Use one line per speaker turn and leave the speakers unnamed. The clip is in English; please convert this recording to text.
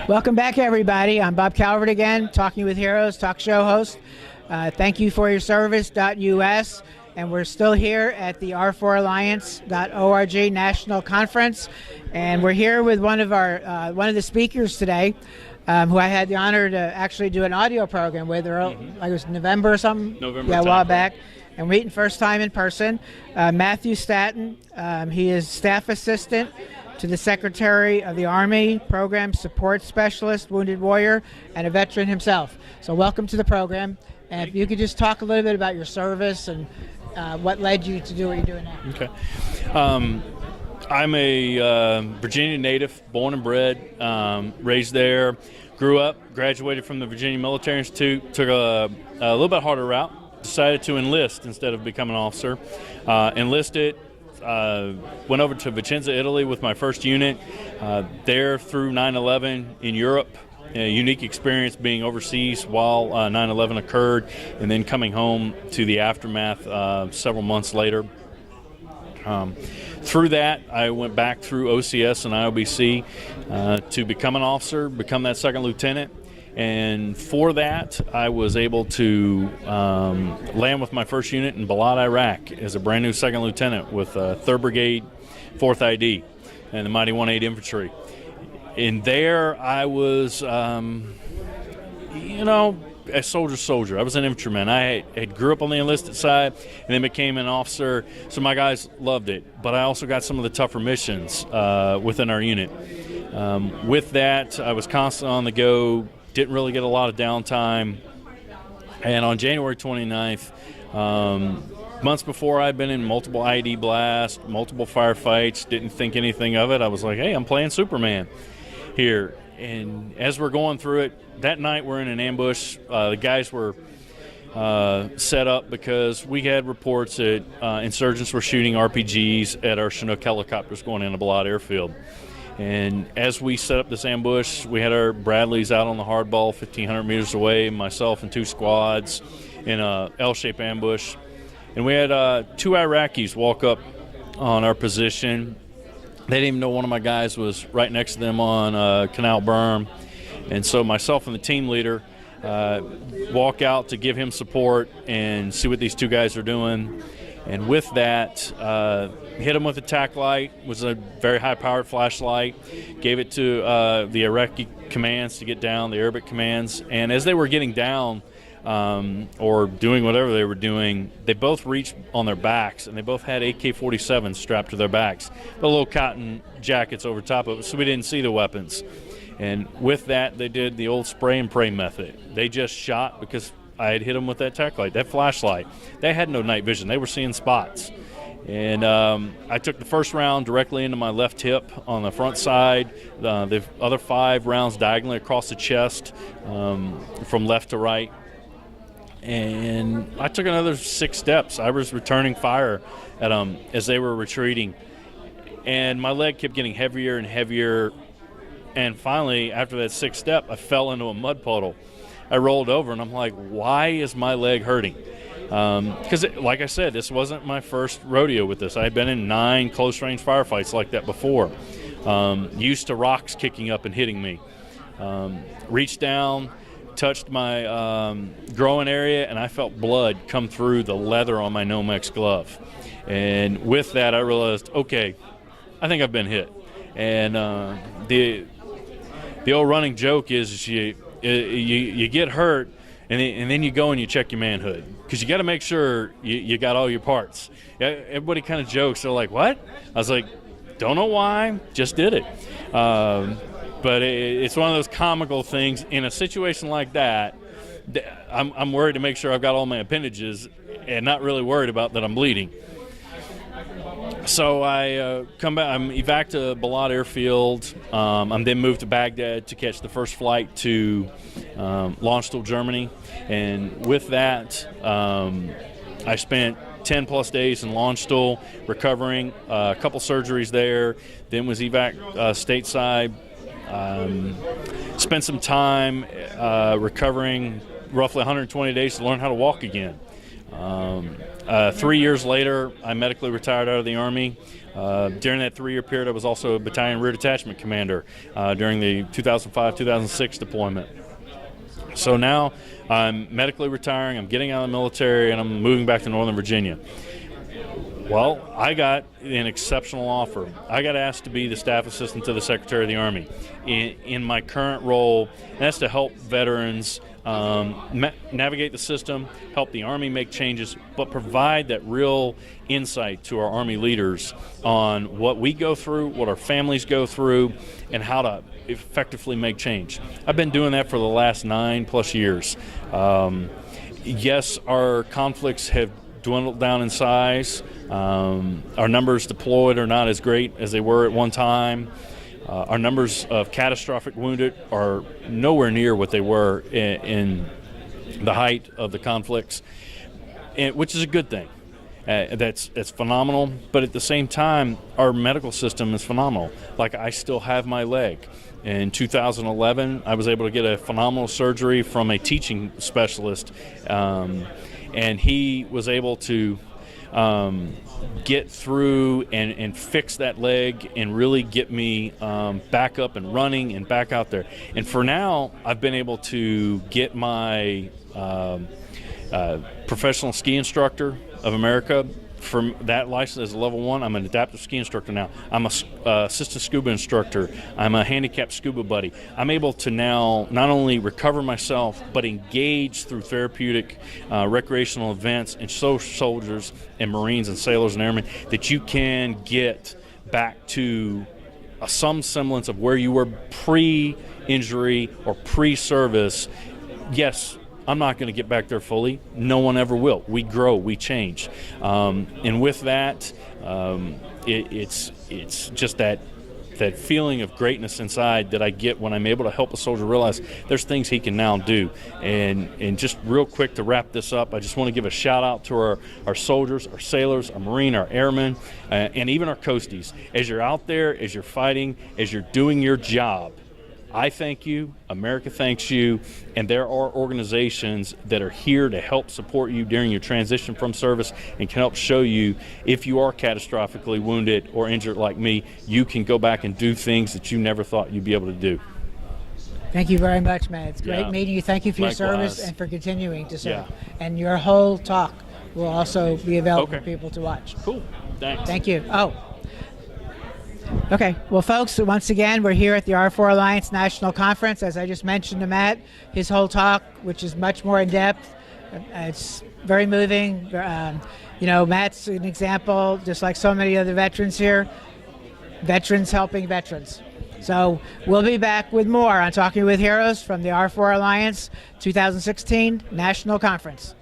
Welcome back, everybody. I'm Bob Calvert again, Talking with Heroes, talk show host. Thank you for your service.us. And we're still here at the R4Alliance.org National Conference. And we're here with one of the speakers today, who I had the honor to actually do an audio program with, like it was November or something?
November.
Yeah, a while back. And we're meeting first time in person. Matthew Staton, he is staff assistant to the Secretary of the Army, Program Support Specialist, Wounded Warrior, and a veteran himself. So welcome to the program. And if you could just talk a little bit about your service and what led you to do what you're doing now.
Okay. I'm a Virginia native, born and bred, raised there, grew up, graduated from the Virginia Military Institute, took a little bit harder route, decided to enlist instead of becoming an officer. Enlisted. Went over to Vicenza, Italy with my first unit. There through 9/11 in Europe. A unique experience being overseas while 9/11 occurred, and then coming home to the aftermath several months later. Through that, I went back through OCS and IOBC to become an officer, become that second lieutenant. And for that, I was able to land with my first unit in Balad, Iraq as a brand new second lieutenant with 3rd Brigade, 4th ID, and the Mighty 1-8 Infantry. And there I was, a soldier. I was an infantryman. I had grew up on the enlisted side and then became an officer, so my guys loved it. But I also got some of the tougher missions within our unit. With that, I was constantly on the go. Didn't really get a lot of downtime. And on January 29th, months before I'd been in multiple ID blasts, multiple firefights, didn't think anything of it. I was like, hey, I'm playing Superman here. And as we're going through it, that night we're in an ambush. The guys were set up because we had reports that insurgents were shooting RPGs at our Chinook helicopters going into Balad Airfield. And as we set up this ambush, we had our Bradleys out on the hardball 1,500 meters away, myself and 2 squads in a L-shaped ambush. And we had 2 Iraqis walk up on our position. They didn't even know one of my guys was right next to them on Canal Berm. And so myself and the team leader walk out to give him support and see what these 2 guys are doing. And with that, hit him with a tac light, was a very high-powered flashlight, gave it to the Iraqi commands to get down, the Arabic commands. And as they were getting down or doing whatever they were doing, they both reached on their backs, and they both had AK-47s strapped to their backs, but little cotton jackets over top of it, so we didn't see the weapons. And with that, they did the old spray and pray method. They just shot because I had hit them with that tac light, that flashlight. They had no night vision. They were seeing spots. And I took the first round directly into my left hip on the front side, the other 5 rounds diagonally across the chest from left to right. And I took another 6 steps. I was returning fire at them as they were retreating. And my leg kept getting heavier and heavier. And finally, after that 6th step, I fell into a mud puddle. I rolled over, and I'm like, why is my leg hurting? Because, like I said, this wasn't my first rodeo with this. I had been in 9 close-range firefights like that before. Used to rocks kicking up and hitting me. Reached down, touched my groin area, and I felt blood come through the leather on my Nomex glove. And with that, I realized, okay, I think I've been hit. And the old running joke is you get hurt, and then you go and you check your manhood, because you got to make sure you got all your parts. Everybody kind of jokes. They're like, what? I was like, don't know why, just did it. But it's one of those comical things. In a situation like that, I'm worried to make sure I've got all my appendages and not really worried about that I'm bleeding. So I come back. I'm evac to Balad Airfield. I'm then moved to Baghdad to catch the first flight to Landstuhl, Germany. And with that, I spent 10 plus days in Landstuhl recovering, a couple surgeries there, then was evac stateside. Spent some time recovering, roughly 120 days to learn how to walk again. 3 years later, I medically retired out of the Army. During that 3-year period, I was also a battalion rear detachment commander during the 2005-2006 deployment. So now I'm medically retiring, I'm getting out of the military, and I'm moving back to Northern Virginia. Well, I got an exceptional offer. I got asked to be the staff assistant to the Secretary of the Army in my current role, and that's to help veterans navigate the system, help the Army make changes, but provide that real insight to our Army leaders on what we go through, what our families go through, and how to effectively make change. I've been doing that for the last 9+ years. Yes, our conflicts have dwindled down in size. Our numbers deployed are not as great as they were at one time. Our numbers of catastrophic wounded are nowhere near what they were in the height of the conflicts, which is a good thing. That's phenomenal, but at the same time, our medical system is phenomenal. Like, I still have my leg. In 2011, I was able to get a phenomenal surgery from a teaching specialist, and he was able to get through and fix that leg and really get me back up and running and back out there. And for now, I've been able to get my Professional Ski Instructor of America. From that license as a level 1, I'm an adaptive ski instructor now. I'm a assistant scuba instructor. I'm a handicapped scuba buddy. I'm able to now not only recover myself, but engage through therapeutic recreational events and show soldiers and Marines and sailors and airmen that you can get back to some semblance of where you were pre-injury or pre-service. Yes, I'm not going to get back there fully. No one ever will. We grow, we change, and with that, it's just that feeling of greatness inside that I get when I'm able to help a soldier realize there's things he can now do. And just real quick to wrap this up, I just want to give a shout out to our soldiers, our sailors, our Marine, our airmen, and even our coasties. As you're out there, as you're fighting, as you're doing your job, I thank you, America thanks you, and there are organizations that are here to help support you during your transition from service and can help show you if you are catastrophically wounded or injured like me, you can go back and do things that you never thought you'd be able to do.
Thank you very much, Matt. It's great meeting you. Thank you for your service and for continuing to serve. And your whole talk will also be available for people to watch.
Cool. Thanks.
Thank you. Okay, well, folks, once again, we're here at the R4 Alliance National Conference. As I just mentioned to Matt, his whole talk, which is much more in depth, it's very moving. Matt's an example, just like so many other veterans here, veterans helping veterans. So we'll be back with more on Talking with Heroes from the R4 Alliance 2016 National Conference.